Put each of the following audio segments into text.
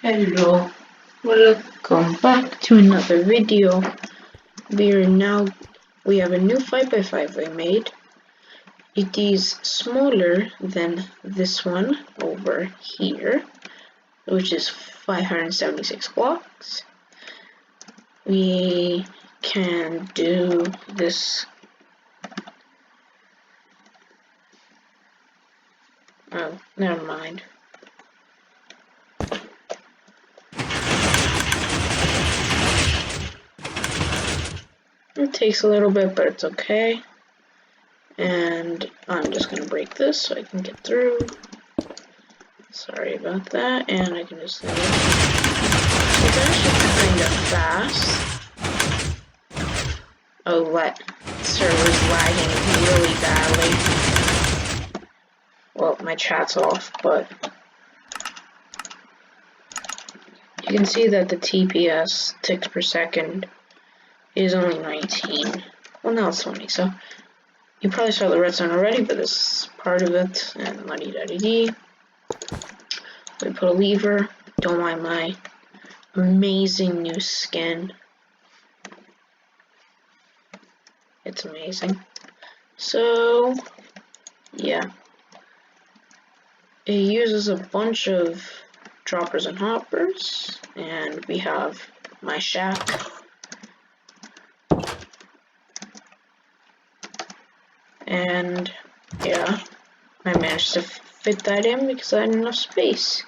Hello, welcome back to another video. We have a new 5x5 we made. It is smaller than this one over here, which is 576 blocks. We can do this. Oh, never mind. It takes a little bit, but it's okay. And I'm just gonna break this so I can get through. Sorry about that, and I can just leave it. It's actually kind of fast. Oh, what? Server's lagging really badly. Well, my chat's off, but you can see that the TPS ticks per second is only 19. Well, now it's 20, so you probably saw the redstone already, but this is part of it, and la-dee-da-dee-dee. We put a lever. Don't mind my amazing new skin. It's amazing. So, yeah. It uses a bunch of droppers and hoppers, and we have my shack. And, yeah, I managed to fit that in because I had enough space.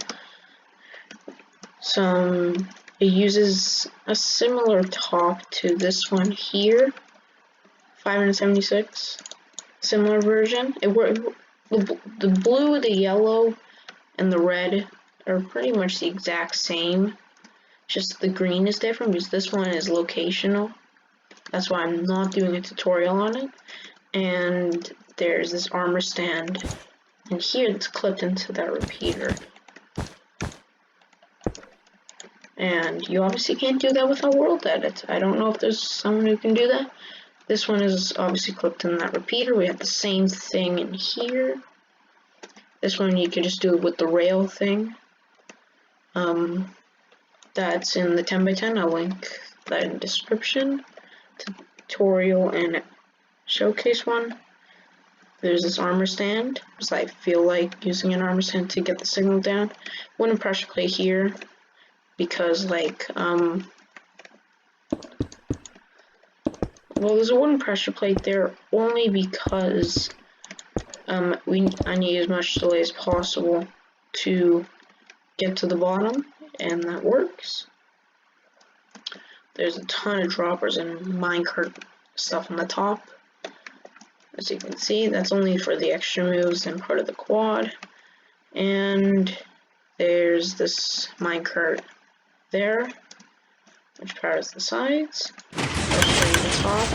It uses a similar top to this one here, 576, similar version. The blue, the yellow, and the red are pretty much the exact same, just the green is different because this one is locational. That's why I'm not doing a tutorial on it. And there's this armor stand in here that's clipped into that repeater. And you obviously can't do that without world edit. I don't know if there's someone who can do that. This one is obviously clipped in that repeater. We have the same thing in here. This one you can just do it with the rail thing. That's in the 10x10. I'll link that in the description. Tutorial and showcase one. There's this armor stand, because I feel like using an armor stand to get the signal down. Wooden pressure plate here, because well, there's a wooden pressure plate there only because I need as much delay as possible to get to the bottom, and that works. There's a ton of droppers and minecart stuff on the top. As you can see, that's only for the extra moves and part of the quad. And there's this minecart there, which powers the sides. I'll show you the top.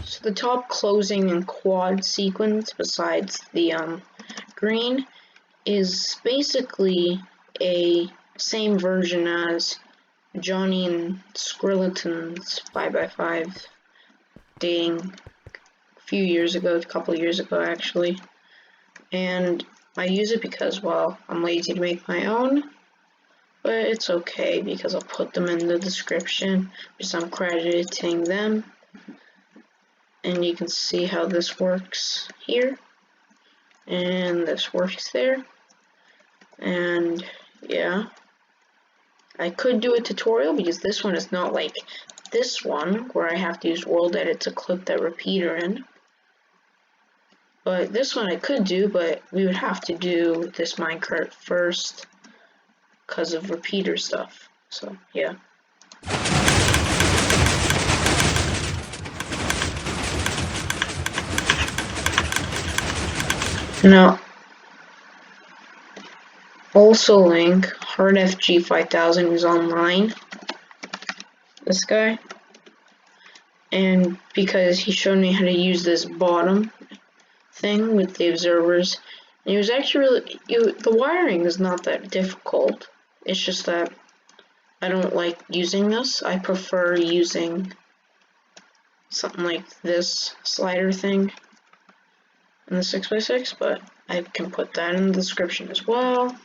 So the top closing and quad sequence, besides the green, is basically a same version as Johnny and Skeleton's 5x5, dating a few years ago, a couple years ago actually. And I use it because, well, I'm lazy to make my own, but it's okay because I'll put them in the description because I'm crediting them. And you can see how this works here, and this works there. And yeah, I could do a tutorial because this one is not like this one where I have to use world edit to clip that repeater in. But this one I could do, but we would have to do this minecart first because of repeater stuff. So yeah. Now, also link HardFG5000 who's online. This guy. And because he showed me how to use this bottom thing with the observers. And it was actually the wiring is not that difficult. It's just that I don't like using this. I prefer using something like this slider thing in the 6x6, but I can put that in the description as well.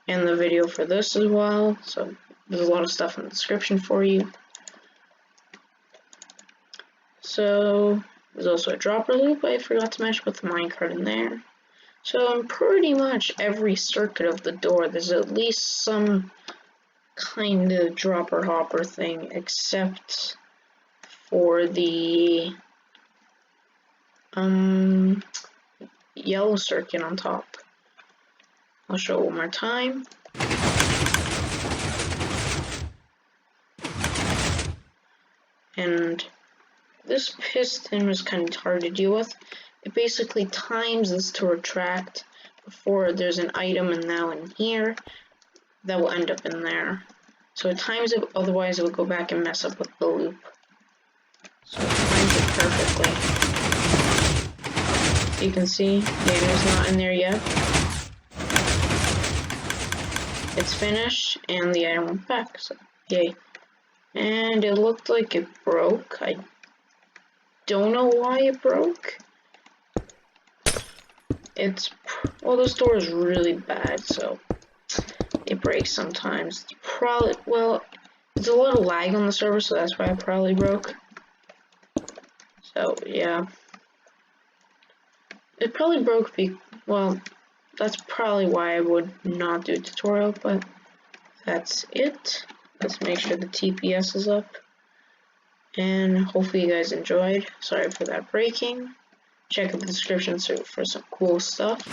and the video for this as well, so there's a lot of stuff in the description for you. So there's also a dropper loop I forgot to mention with the minecart in there. So in pretty much every circuit of the door there's at least some kind of dropper hopper thing, except for the yellow circuit on top. I'll show it one more time. And this piston was kind of hard to deal with. It basically times this to retract before there's an item and now in here that will end up in there. So it times it, otherwise it will go back and mess up with the loop. So it times it perfectly. You can see the item's not in there yet. It's finished and the item went back, so yay. And it looked like it broke. I don't know why it broke. Well, this door is really bad, so it breaks sometimes. Well, there's a lot of lag on the server, so that's why it probably broke. So, yeah. It probably broke well, that's probably why I would not do a tutorial, but that's it. Let's make sure the TPS is up. And hopefully you guys enjoyed. Sorry for that breaking. Check out the description for some cool stuff.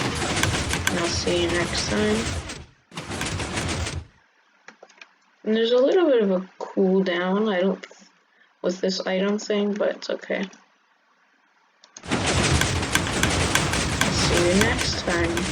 And I'll see you next time. And there's a little bit of a cooldown, with this item thing, but it's okay. See you next time.